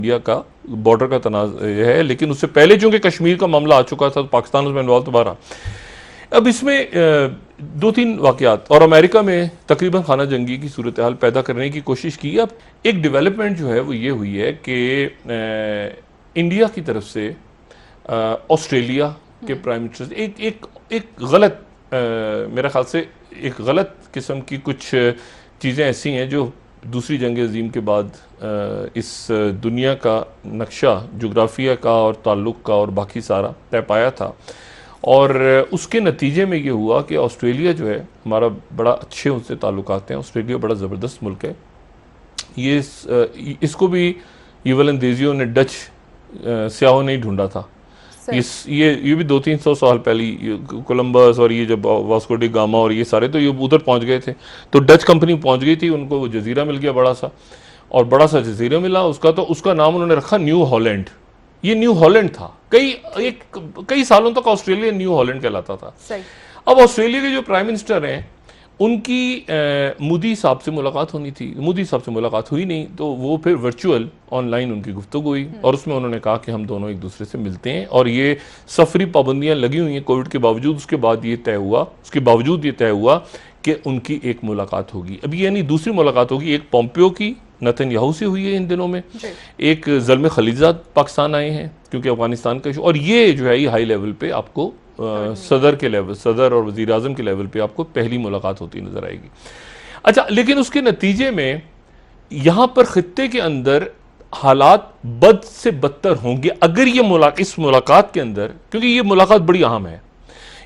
India का border का तनाज़ है, लेकिन उससे पहले चूंकि कश्मीर का मामला आ चुका था तो पाकिस्तान उसमें इन्वॉल्व दोबारा। अब इसमें दो तीन वाक़यात और अमेरिका में तकरीबन खाना जंगी की सूरत हाल पैदा करने की कोशिश की। अब एक डेवलपमेंट जो है वो ये हुई है कि इंडिया की तरफ से ऑस्ट्रेलिया के प्राइम मिनिस्टर एक एक एक गलत मेरे ख्याल से एक गलत किस्म की कुछ चीज़ें ऐसी हैं जो दूसरी जंग अजीम के बाद इस दुनिया का नक्शा जोग्राफिया का और ताल्लुक़ का और बाकी सारा तय पाया था। और उसके नतीजे में ये हुआ कि ऑस्ट्रेलिया जो है हमारा बड़ा अच्छे उनसे ताल्लुकात हैं। ऑस्ट्रेलिया बड़ा ज़बरदस्त मुल्क है। ये इसको भी युवलंदेजियों ने डच स्याहों ने ही ढूंढा था। ये भी 200-300 साल पहले कोलंबस और ये जब वास्को डी गामा और ये सारे तो ये उधर पहुंच गए थे, तो डच कंपनी पहुंच गई थी, उनको वो जजीरा मिल गया बड़ा सा, और बड़ा सा जजीरा मिला उसका, तो उसका नाम उन्होंने रखा न्यू हॉलैंड। ये न्यू हॉलैंड था, कई सालों तक ऑस्ट्रेलिया न्यू हॉलैंड कहलाता था। अब ऑस्ट्रेलिया के जो प्राइम मिनिस्टर हैं उनकी मोदी साहब से मुलाकात होनी थी, मोदी साहब से मुलाकात हुई नहीं, तो वो फिर वर्चुअल ऑनलाइन उनकी गुफ्तगू हुई और उसमें उन्होंने कहा कि हम दोनों एक दूसरे से मिलते हैं। और ये सफरी पाबंदियां लगी हुई हैं कोविड के बावजूद, उसके बावजूद ये तय हुआ कि उनकी एक मुलाकात होगी। अभी यानी दूसरी मुलाकात होगी, एक पोम्पियो की नेतन्याहू से हुई है इन दिनों में, एक ज़ल्मे खलीलज़ाद पाकिस्तान आए हैं क्योंकि अफगानिस्तान का इशू, और ये जो है ये हाई लेवल पे आपको सदर और वज़ीर आज़म के लेवल पे आपको पहली मुलाकात होती नजर आएगी। अच्छा, लेकिन उसके नतीजे में यहाँ पर खित्ते के अंदर हालात बद से बदतर होंगे अगर ये इस मुलाकात के अंदर, क्योंकि ये मुलाकात बड़ी अहम है।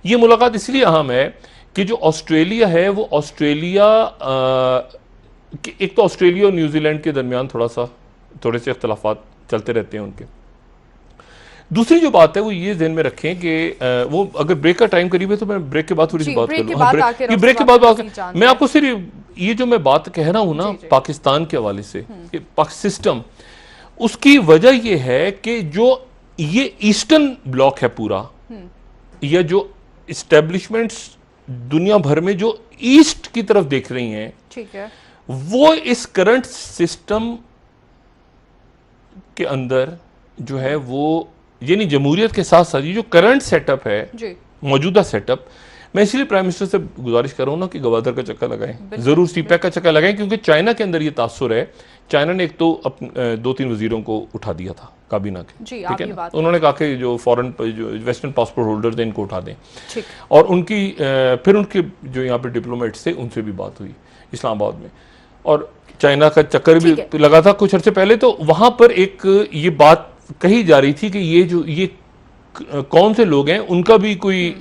ये मुलाकात इसलिए अहम है कि जो ऑस्ट्रेलिया है वो ऑस्ट्रेलिया एक तो ऑस्ट्रेलिया और न्यूजीलैंड के दरमियान थोड़े से इख्तलाफात चलते रहते हैं उनके। दूसरी जो बात है वो ये ध्यान में रखें कि वो अगर ब्रेक का टाइम करीब है तो मैं ब्रेक के बाद थोड़ी सी बात कर लूँ। ब्रेक के बाद मैं आपको सिर्फ ये जो मैं बात कह रहा हूँ ना पाकिस्तान के हवाले से सिस्टम, उसकी वजह ये है कि जो ये ईस्टर्न ब्लॉक है पूरा, या जो इस्टेब्लिशमेंट्स दुनिया भर में जो ईस्ट की तरफ देख रही हैं, ठीक है, वो इस करंट सिस्टम के अंदर जो है वो यानी जमहूरियत के साथ साथ ये जो करंट सेटअप है, मौजूदा सेटअप, मैं इसलिए प्राइम मिनिस्टर से गुजारिश कर रहा हूं ना कि गवादर का चक्कर लगाएं, जरूर सीपैक का चक्कर लगाएं, क्योंकि चाइना के अंदर ये तासुर है। चाइना ने एक तो 2-3 वजीरों को उठा दिया था काबीना के, ठीक है ना, उन्होंने कहा कि जो फॉरेन जो वेस्टर्न पासपोर्ट होल्डर्स हैं इनको उठा दें, और उनकी फिर उनके जो यहाँ पे डिप्लोमेट्स थे उनसे भी बात हुई इस्लामाबाद में, और चाइना का चक्कर भी लगा था कुछ अर्से पहले। तो वहां पर एक ये बात कही जा रही थी कि ये कौन से लोग हैं, उनका भी कोई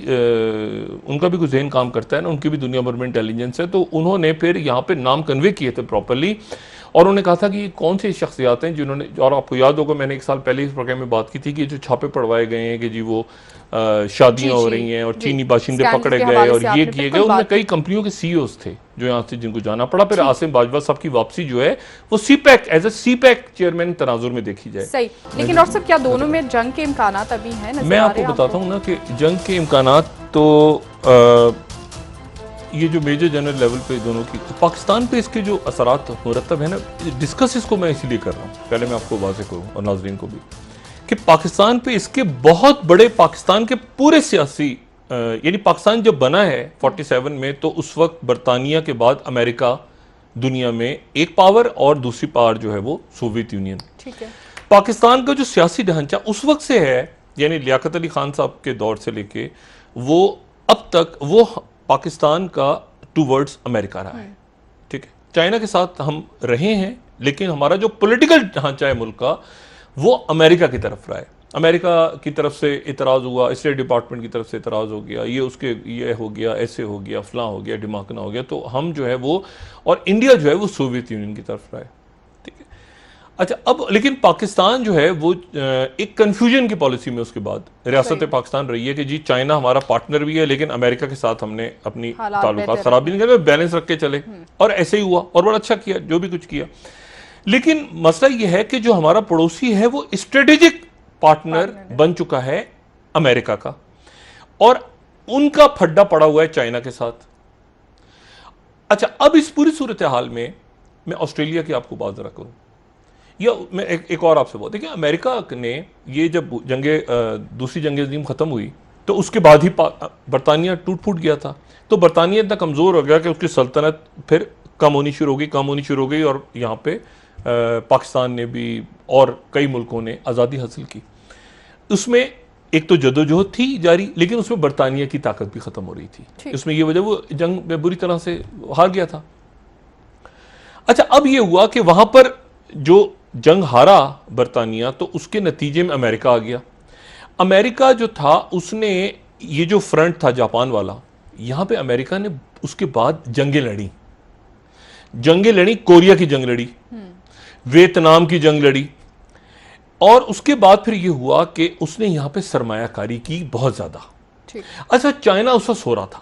जहन काम करता है ना, उनकी भी दुनिया भर में इंटेलिजेंस है। तो उन्होंने फिर यहाँ पे नाम कन्वे किए थे प्रॉपरली, और उन्होंने कहा था कि कौन सी शख्सियात हैं जिन्होंने, और आपको याद होगा मैंने एक साल पहले इस प्रोग्राम में बात की थी कि जो छापे पड़वाए गए हैं कि जी वो शादियां हो रही हैं और चीनी बाशिंदे पकड़े गए और ये किए गए, उनमें कई कंपनियों के सीईओज थे जो यहाँ से जिनको जाना पड़ा। फिर आसिम बाजवा साहब की वापसी जो है वो CPEC as a CPEC chairman तनाजुर में देखी जाए। सही, लेकिन और सब क्या दोनों में जंग के इम्कानात अभी हैं? मैं आपको बताता हूँ ना कि जंग के इम्कानात तो ये जो मेजर जनरल लेवल पे दोनों की, तो पाकिस्तान पे इसके जो असरात मुरतब है ना, डिस्कस इसको मैं इसलिए कर रहा हूँ, पहले मैं आपको वाज़ेह करूँ और नाजरीन को भी, कि पाकिस्तान पे इसके बहुत बड़े, पाकिस्तान के पूरे सियासी यानी पाकिस्तान जब बना है 47 में, तो उस वक्त बरतानिया के बाद अमेरिका दुनिया में एक पावर और दूसरी पावर जो है वो सोवियत यूनियन। ठीक है, पाकिस्तान का जो सियासी ढांचा उस वक्त से है, यानी लियाकत अली खान साहब के दौर से लेके वो अब तक, वो पाकिस्तान का टूवर्ड्स अमेरिका रहा है। ठीक है, चाइना के साथ हम रहे हैं, लेकिन हमारा जो पॉलिटिकल ढांचा है मुल्क का वो अमेरिका की तरफ रहा है। अमेरिका की तरफ से इतराज़ हुआ, स्टेट डिपार्टमेंट की तरफ से इतराज़ हो गया, ये हो गया, ऐसे हो गया, फलां हो गया, दिमागना हो गया, तो हम जो है वो, और इंडिया जो है वो सोवियत यूनियन की तरफ रहा है। ठीक है, अच्छा, अब लेकिन पाकिस्तान जो है वो एक कन्फ्यूजन की पॉलिसी में उसके बाद रियासत पाकिस्तान रही है कि जी चाइना हमारा पार्टनर भी है, लेकिन अमेरिका के साथ हमने अपनी ताल्लुकात खराब भी नहीं करे, बैलेंस रख के चले, और ऐसे ही हुआ और बड़ा अच्छा किया जो भी कुछ किया। लेकिन मसला यह है कि जो हमारा पड़ोसी है वो स्ट्रेटेजिक पार्टनर बन चुका है अमेरिका का, और उनका फड्डा पड़ा हुआ है चाइना के साथ। अच्छा, अब इस पूरी सूरत हाल में मैं ऑस्ट्रेलिया की आपको बात जरा करूं, या मैं एक और आपसे बोल, देखिए अमेरिका ने ये जब दूसरी जंग अज़ीम ख़त्म हुई तो उसके बाद ही बरतानिया टूट फूट गया था। तो बरतानिया इतना कमज़ोर हो गया कि उसकी सल्तनत फिर कम होनी शुरू हो गई और यहाँ पे पाकिस्तान ने भी और कई मुल्कों ने आज़ादी हासिल की। उसमें एक तो जदोजहद थी जारी, लेकिन उसमें बरतानिया की ताकत भी ख़त्म हो रही थी। उसमें ये वजह, वो जंग में बुरी तरह से हार गया था। अच्छा, अब ये हुआ कि वहाँ पर जो जंग हारा बरतानिया, तो उसके नतीजे में अमेरिका आ गया। अमेरिका जो था उसने ये जो फ्रंट था जापान वाला, यहाँ पे अमेरिका ने उसके बाद जंगें लड़ी, कोरिया की जंग लड़ी, वियतनाम की जंग लड़ी, और उसके बाद फिर ये हुआ कि उसने यहाँ पे सरमायाकारी की बहुत ज़्यादा। अच्छा, चाइना उस वक्त सो रहा था।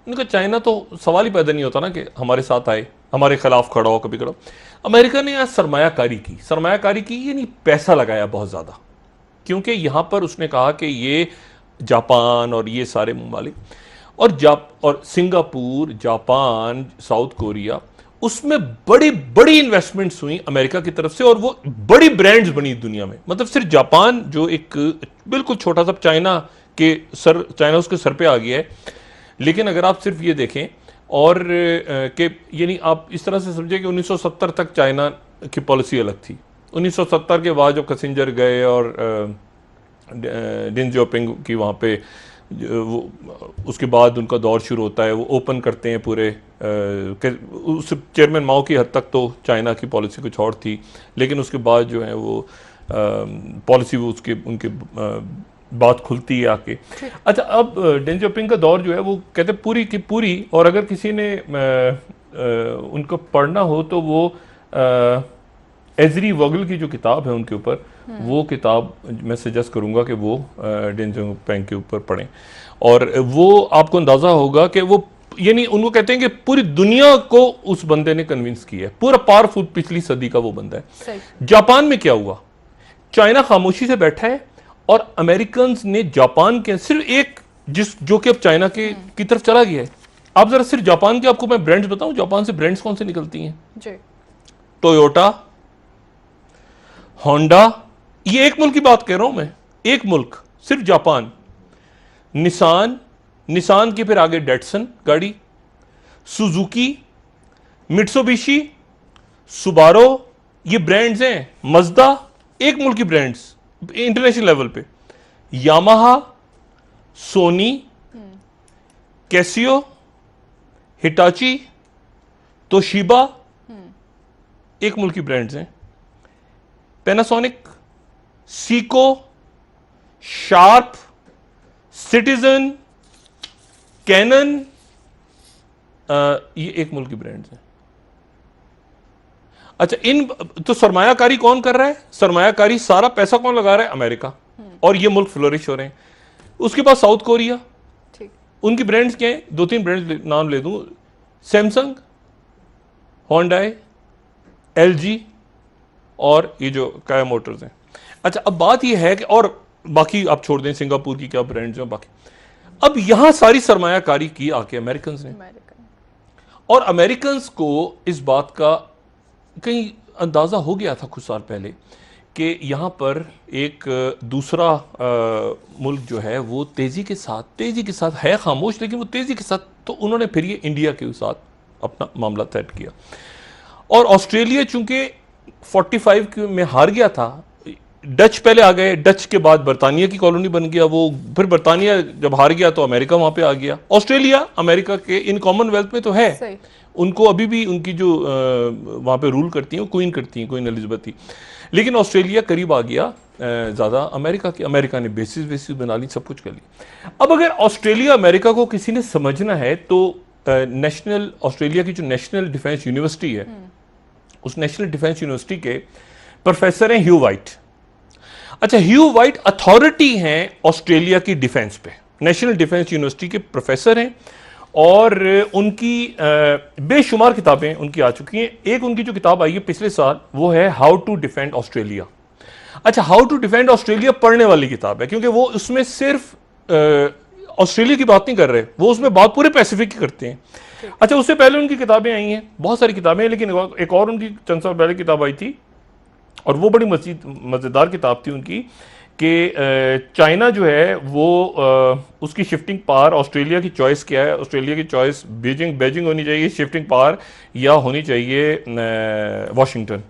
उनका चाइना तो सवाल ही पैदा नहीं होता ना कि हमारे साथ आए, हमारे खिलाफ खड़ा हो, कभी खड़ा। अमेरिका ने आज सरमायाकारी की, ये नहीं, पैसा लगाया बहुत ज़्यादा, क्योंकि यहाँ पर उसने कहा कि ये जापान और ये सारे ममालिक और सिंगापुर, जापान, साउथ कोरिया, उसमें बड़ी बड़ी इन्वेस्टमेंट्स हुई अमेरिका की तरफ से, और वो बड़ी ब्रांड्स बनी दुनिया में। मतलब सिर्फ जापान जो एक बिल्कुल छोटा सा चाइना उसके सर पे आ गया है, लेकिन अगर आप सिर्फ ये देखें और कि यानी आप इस तरह से समझे कि 1970 तक चाइना की पॉलिसी अलग थी। 1970 के बाद जब किसिंजर गए और डेन जियाओपिंग की वहाँ पे वो, उसके बाद उनका दौर शुरू होता है, वो ओपन करते हैं पूरे उस चेयरमैन माओ की हद तक तो चाइना की पॉलिसी कुछ और थी, लेकिन उसके बाद जो है वो पॉलिसी वो उनके बात खुलती है आके। अच्छा, अब डेन जियाओपिंग का दौर जो है वो कहते पूरी की पूरी, और अगर किसी ने उनको पढ़ना हो तो वो एजरी वोगल की जो किताब है उनके ऊपर, वो किताब मैं सजेस्ट करूंगा कि वो डेन जियाओपिंग के ऊपर पढ़ें, और वो आपको अंदाजा होगा कि वो, यानी उनको कहते हैं कि पूरी दुनिया को उस बंदे ने कन्विंस किया है, पूरा पावरफुल पिछली सदी का वो बंदा है। जापान में क्या हुआ, चाइना खामोशी से बैठा है और अमेरिकन ने जापान के सिर्फ एक जो कि अब चाइना की तरफ चला गया है। आप जरा सिर्फ जापान के, आपको मैं ब्रांड्स बताऊं, जापान से ब्रांड्स कौन से निकलती हैं जी? टोयोटा, होंडा, ये एक मुल्क की बात कह रहा हूं मैं, एक मुल्क सिर्फ जापान। निसान के फिर आगे डेटसन गाड़ी, सुजुकी, मित्सुबिशी, सुबारो, ये ब्रांड्स हैं। मज़दा, एक मुल्क की ब्रांड्स इंटरनेशनल लेवल पे। Yamaha, Sony, Casio, Hitachi, Toshiba, एक मुल्क की ब्रांड्स हैं। Panasonic, Seiko, Sharp, Citizen, Canon, ये एक मुल्क की ब्रांड्स हैं। अच्छा, इन तो सरमायाकारी कौन कर रहा है? सरमायाकारी सारा पैसा कौन लगा रहा है? अमेरिका, और ये मुल्क फ्लोरिश हो रहे हैं। उसके बाद साउथ कोरिया, उनकी ब्रांड्स क्या हैं? 2-3 ब्रांड्स नाम ले दूं, सैमसंग, होंडाई, एलजी, और ये जो काया मोटर्स हैं। अच्छा, अब बात ये है कि, और बाकी आप छोड़ दें सिंगापुर की क्या ब्रांड्स हैं बाकी, अब यहां सारी सरमायाकारी की आके अमेरिकन ने, और अमेरिकन को इस बात का कहीं अंदाजा हो गया था कुछ साल पहले कि यहां पर एक दूसरा मुल्क जो है वो तेजी के साथ है खामोश, लेकिन वो तेजी के साथ, तो उन्होंने फिर ये इंडिया के साथ अपना मामला तय किया। और ऑस्ट्रेलिया चूंकि 45 में हार गया था, डच पहले आ गए, डच के बाद बरतानिया की कॉलोनी बन गया वो, फिर बरतानिया जब हार गया तो अमेरिका वहां पे आ गया। ऑस्ट्रेलिया अमेरिका के इन कॉमनवेल्थ में तो है, उनको अभी भी उनकी जो वहां पे रूल करती हैं क्वीन क्वीन एलिजाबेथ थी, लेकिन ऑस्ट्रेलिया करीब आ गया ज़्यादा अमेरिका की। अमेरिका ने बेसिस बना ली, सब कुछ कर लिया। अब अगर ऑस्ट्रेलिया अमेरिका को किसी ने समझना है तो ऑस्ट्रेलिया की जो नेशनल डिफेंस यूनिवर्सिटी है, उस नेशनल डिफेंस यूनिवर्सिटी के प्रोफेसर हैं ह्यू वाइट। अच्छा, ह्यू वाइट अथॉरिटी हैं ऑस्ट्रेलिया की डिफेंस पे, नेशनल डिफेंस यूनिवर्सिटी के प्रोफेसर हैं, और उनकी बेशुमार किताबें उनकी आ चुकी हैं। एक उनकी जो किताब आई है पिछले साल, वो है हाउ टू डिफेंड ऑस्ट्रेलिया। अच्छा, हाउ टू डिफेंड ऑस्ट्रेलिया पढ़ने वाली किताब है, क्योंकि वो उसमें सिर्फ ऑस्ट्रेलिया की बात नहीं कर रहे, वो उसमें बात पूरे पैसिफिक की करते हैं। अच्छा, उससे पहले उनकी किताबें आई हैं, बहुत सारी किताबें हैं, लेकिन एक और उनकी चंद साल पहले किताब आई थी और वो बड़ी मज़ेदार किताब थी उनकी कि चाइना जो है वो उसकी शिफ्टिंग पावर ऑस्ट्रेलिया की चॉइस क्या है, ऑस्ट्रेलिया की चॉइस बीजिंग होनी चाहिए शिफ्टिंग पावर, या होनी चाहिए वाशिंगटन।